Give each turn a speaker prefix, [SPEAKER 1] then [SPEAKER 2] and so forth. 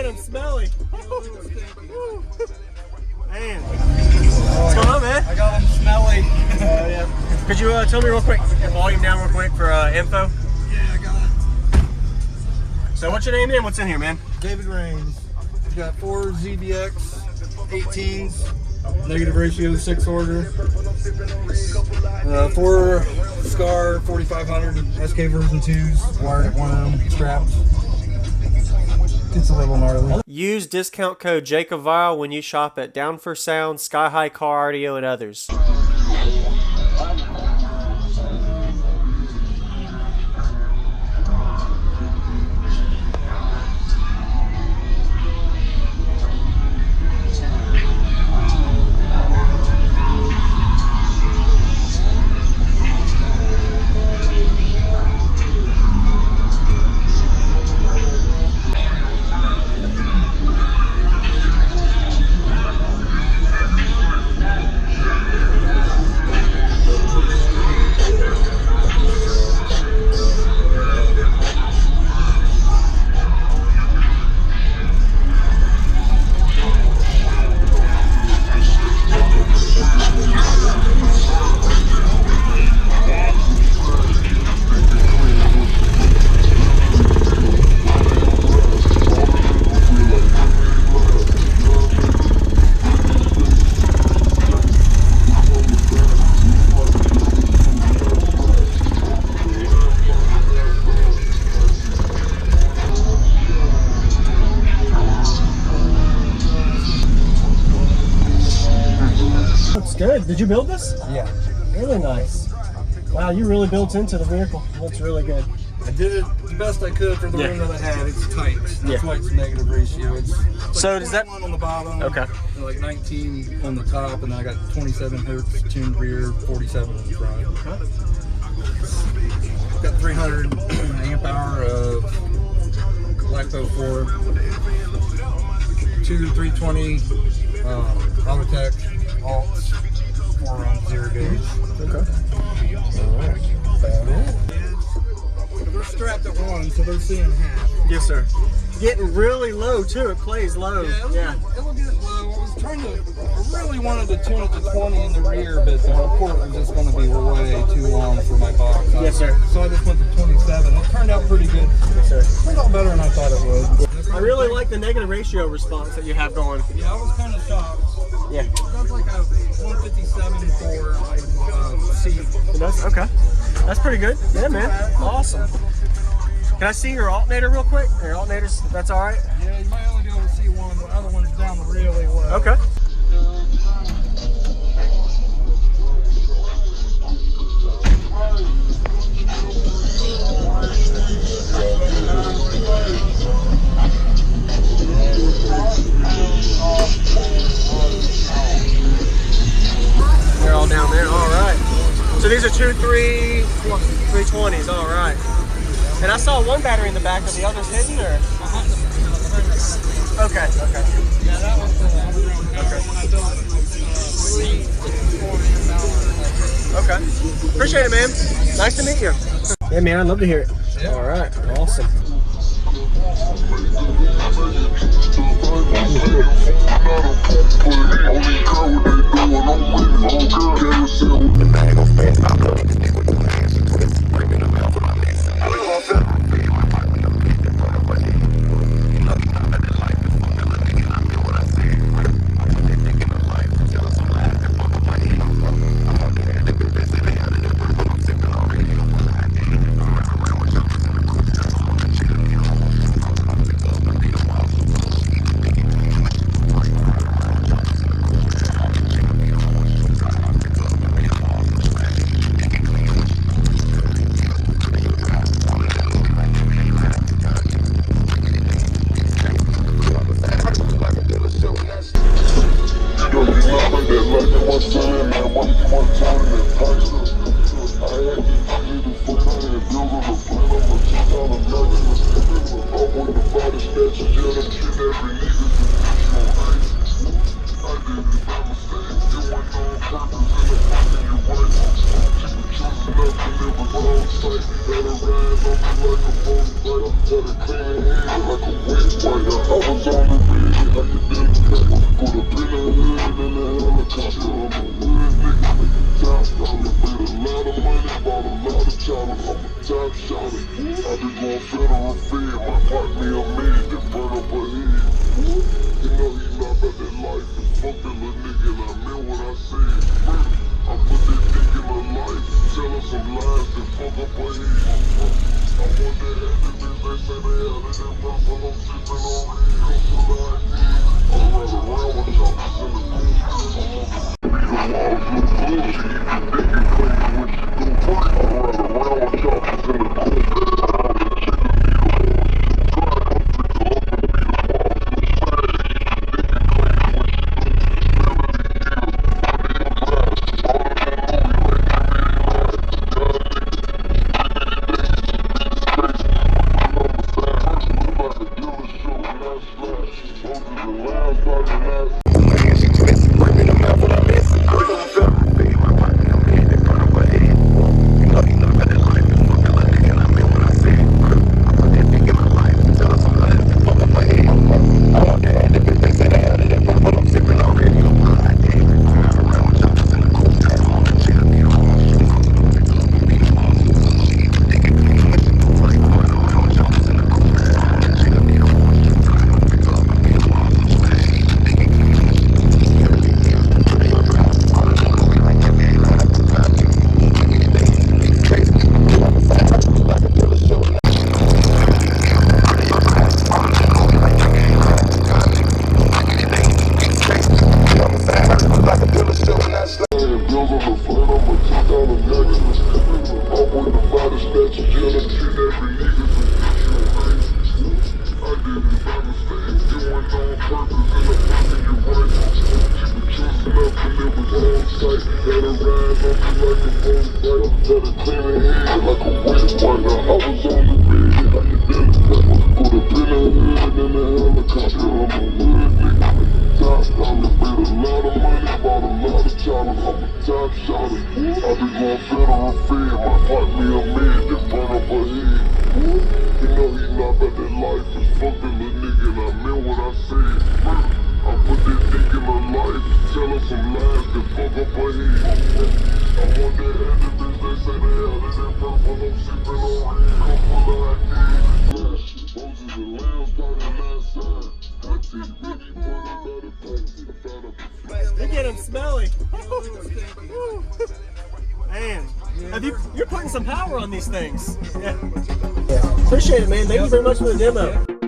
[SPEAKER 1] getting smelly. Man. What's going on, man?
[SPEAKER 2] I got them smelly.
[SPEAKER 1] Yeah. Could you tell me real quick, volume down real quick for info?
[SPEAKER 2] Yeah, I got it.
[SPEAKER 1] So what's your name and what's in here, man?
[SPEAKER 2] David Rains. We've got 4 ZBX 18s, negative ratio 6 order. 4 Skar 4500 SK version 2s, wired at 1 ohm, strapped. It's a little gnarly.
[SPEAKER 1] Use discount code JacobViral when you shop at Down for Sound, SkyHigh Car Audio, and others. Good. Did you build this?
[SPEAKER 2] Yeah.
[SPEAKER 1] Really nice. Wow, you really built into the vehicle. Looks really good.
[SPEAKER 2] I did it the best I could for the room that I had. It's tight. That's why it's negative ratio. It's like
[SPEAKER 1] so does that
[SPEAKER 2] on the bottom?
[SPEAKER 1] Okay.
[SPEAKER 2] And like 19 on the top, and then I got 27 hertz tuned rear, 47 in the front.
[SPEAKER 1] Okay.
[SPEAKER 2] Got 300 amp hour of LiPo 4, 2 320 Autotech alts, 4 on 0 gauge.
[SPEAKER 1] Okay.
[SPEAKER 2] They're strapped at 1, so they're seeing half.
[SPEAKER 1] Yes, sir. Getting really low too. It plays low.
[SPEAKER 2] Yeah, it'll get low. I really wanted to tune it to 20 in the rear, but the port was just going to be way too long for my box.
[SPEAKER 1] Yes, sir.
[SPEAKER 2] So I just went to 27. It turned out pretty good.
[SPEAKER 1] Yes, sir.
[SPEAKER 2] Turned out better than I thought it would.
[SPEAKER 1] I really like the negative ratio response that you have going.
[SPEAKER 2] Yeah, I was kind of shocked.
[SPEAKER 1] Yeah.
[SPEAKER 2] That's like a 157 for C.
[SPEAKER 1] That's okay. That's pretty good. Yeah, man. Awesome. Can I see your alternator real quick? Your alternators, if that's all right?
[SPEAKER 2] Yeah, you might only be able to see one. The other one's down really low.
[SPEAKER 1] Okay. They're all down there. All right. So these are 2 320s. All right. And I saw one battery in the back. Are the others hidden, or? Okay. Okay.
[SPEAKER 2] Yeah, that was
[SPEAKER 1] Okay. Appreciate it, man. Nice to meet you. Yeah, man. I'd love to hear it.
[SPEAKER 2] Yeah.
[SPEAKER 1] All right. Awesome.
[SPEAKER 3] I was on
[SPEAKER 1] You're getting smelly. Man, you're putting some power on these things. Yeah. Appreciate it, man. Thank you very much for the demo.